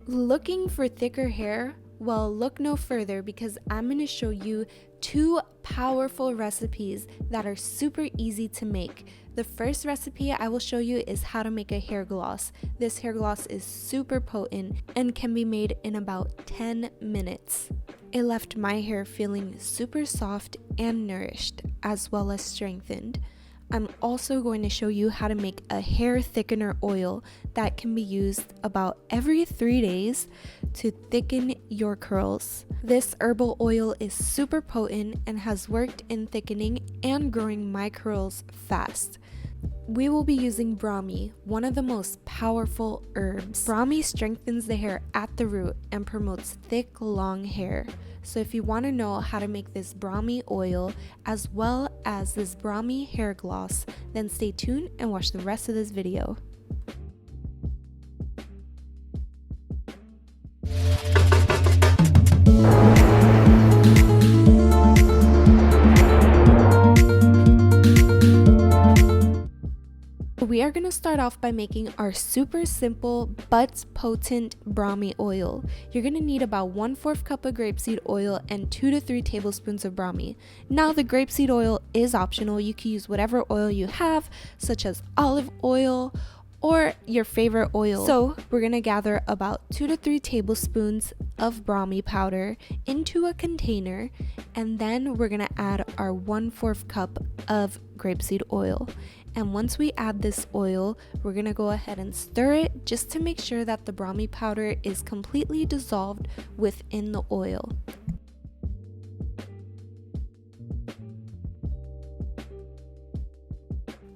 Looking for thicker hair? Well, look no further because I'm going to show you 2 powerful recipes that are super easy to make. The first recipe I will show you is how to make a hair gloss. This hair gloss is super potent and can be made in about 10 minutes. It left my hair feeling super soft and nourished, as well as strengthened. I'm also going to show you how to make a hair thickener oil that can be used about every 3 days to thicken your curls. This herbal oil is super potent and has worked in thickening and growing my curls fast. We will be using Brahmi, one of the most powerful herbs. Brahmi strengthens the hair at the root and promotes thick, long hair. So if you want to know how to make this Brahmi oil as well as this Brahmi hair gloss, then stay tuned and watch the rest of this video. We are going to start off by making our super simple but potent Brahmi oil. You're going to need about 1/4 cup of grapeseed oil and 2 to 3 tablespoons of Brahmi. Now the grapeseed oil is optional. You can use whatever oil you have, such as olive oil or your favorite oil. So we're going to gather about 2 to 3 tablespoons of Brahmi powder into a container, and then we're going to add our 1/4 cup of grapeseed oil. And once we add this oil, we're going to go ahead and stir it just to make sure that the Brahmi powder is completely dissolved within the oil.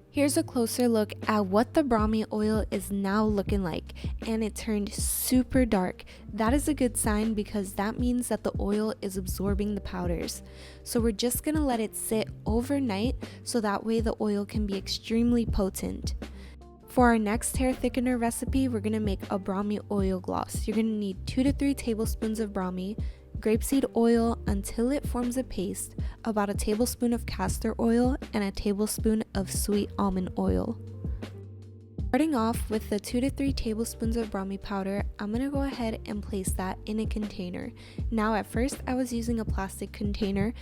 Here's a closer look at what the Brahmi oil is now looking like, and it turned super dark. That is a good sign because that means that the oil is absorbing the powders. So we're just going to let it sit overnight so that way the oil can be extremely potent. For our next hair thickener recipe, we're going to make a Brahmi oil gloss. You're going to need 2 to 3 tablespoons of Brahmi, grapeseed oil until it forms a paste, about a tablespoon of castor oil, and a tablespoon of sweet almond oil. Starting off with the 2 to 3 tablespoons of Brahmi powder, I'm going to go ahead and place that in a container. Now at first I was using a plastic container,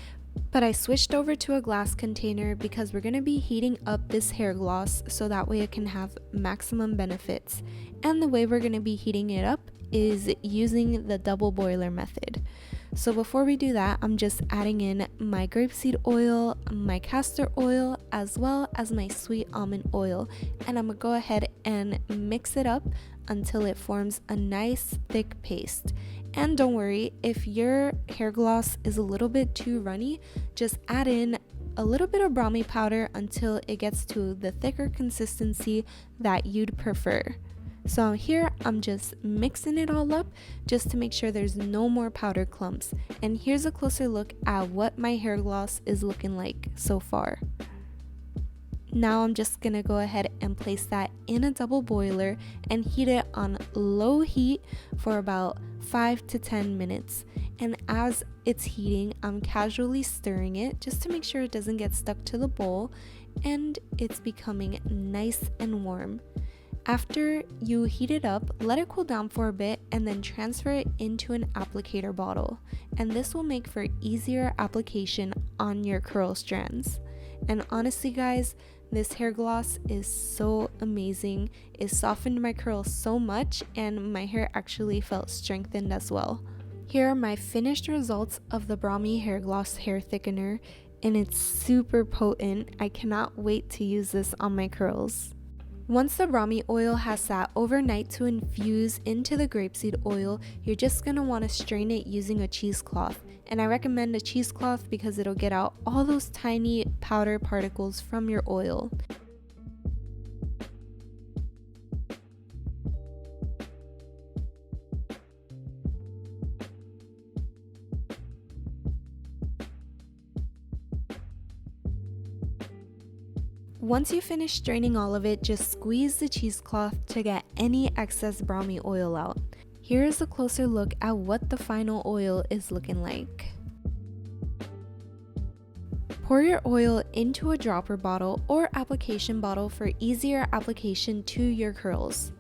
but I switched over to a glass container because we're going to be heating up this hair gloss so that way it can have maximum benefits. And the way we're going to be heating it up is using the double boiler method. So before we do that, I'm just adding in my grapeseed oil, my castor oil, as well as my sweet almond oil, and I'm gonna go ahead and mix it up until it forms a nice thick paste. And don't worry, if your hair gloss is a little bit too runny, just add in a little bit of Brahmi powder until it gets to the thicker consistency that you'd prefer. So here I'm just mixing it all up just to make sure there's no more powder clumps. And here's a closer look at what my hair gloss is looking like so far. Now I'm just gonna go ahead and place that in a double boiler and heat it on low heat for about 5 to 10 minutes. And as it's heating, I'm casually stirring it just to make sure it doesn't get stuck to the bowl and it's becoming nice and warm. After you heat it up, let it cool down for a bit and then transfer it into an applicator bottle. And this will make for easier application on your curl strands. And honestly guys, this hair gloss is so amazing. It softened my curls so much and my hair actually felt strengthened as well. Here are my finished results of the Brahmi hair gloss hair thickener, and it's super potent. I cannot wait to use this on my curls. Once the Brahmi oil has sat overnight to infuse into the grapeseed oil, you're just going to want to strain it using a cheesecloth. And I recommend a cheesecloth because it'll get out all those tiny powder particles from your oil. Once you finish straining all of it, just squeeze the cheesecloth to get any excess Brahmi oil out. Here is a closer look at what the final oil is looking like. Pour your oil into a dropper bottle or application bottle for easier application to your curls.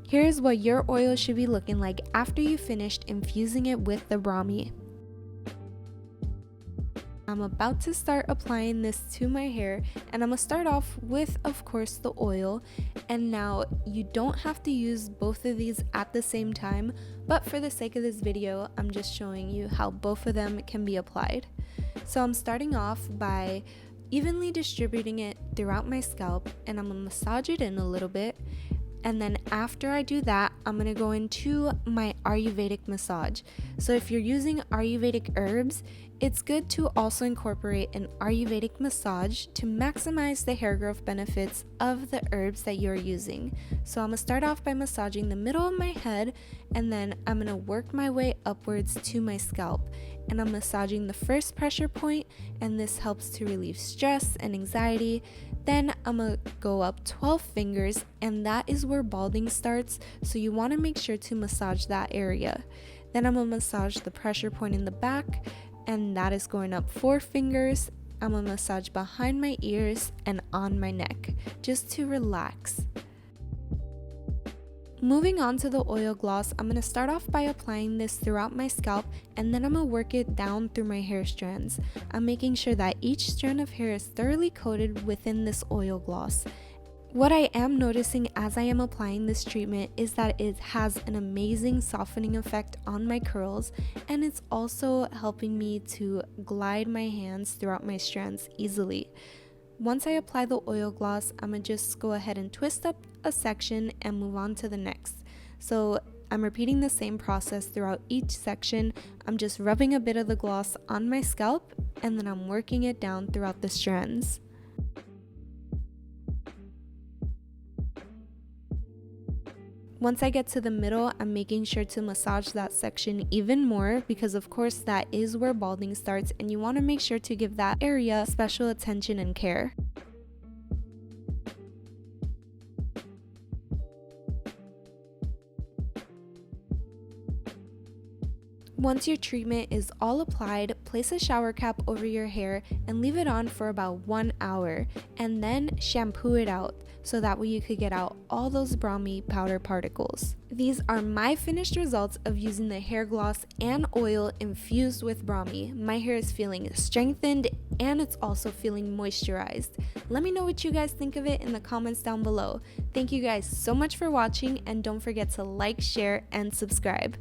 Here's what your oil should be looking like after you finished infusing it with the Brahmi. I'm about to start applying this to my hair, and I'm gonna start off with, of course, the oil. And now you don't have to use both of these at the same time, but for the sake of this video, I'm just showing you how both of them can be applied. So I'm starting off by evenly distributing it throughout my scalp, and I'm gonna massage it in a little bit. And then after I do that, I'm going to go into my Ayurvedic massage. So if you're using Ayurvedic herbs, it's good to also incorporate an Ayurvedic massage to maximize the hair growth benefits of the herbs that you're using. So I'm going to start off by massaging the middle of my head, and then I'm going to work my way upwards to my scalp. And I'm massaging the first pressure point, and this helps to relieve stress and anxiety. Then I'm gonna go up 12 fingers, and that is where balding starts, so you want to make sure to massage that area. Then I'm gonna massage the pressure point in the back, and that is going up 4 fingers. I'm gonna massage behind my ears and on my neck, just to relax. Moving on to the oil gloss, I'm going to start off by applying this throughout my scalp, and then I'm going to work it down through my hair strands. I'm making sure that each strand of hair is thoroughly coated within this oil gloss. What I am noticing as I am applying this treatment is that it has an amazing softening effect on my curls, and it's also helping me to glide my hands throughout my strands easily. Once I apply the oil gloss, I'm going to just go ahead and twist up a section and move on to the next. So I'm repeating the same process throughout each section. I'm just rubbing a bit of the gloss on my scalp, and then I'm working it down throughout the strands. Once I get to the middle, I'm making sure to massage that section even more, because of course that is where balding starts, and you want to make sure to give that area special attention and care. Once your treatment is all applied, place a shower cap over your hair and leave it on for about 1 hour, and then shampoo it out, so that way you could get out all those Brahmi powder particles. These are my finished results of using the hair gloss and oil infused with Brahmi. My hair is feeling strengthened, and it's also feeling moisturized. Let me know what you guys think of it in the comments down below. Thank you guys so much for watching, and don't forget to like, share, and subscribe.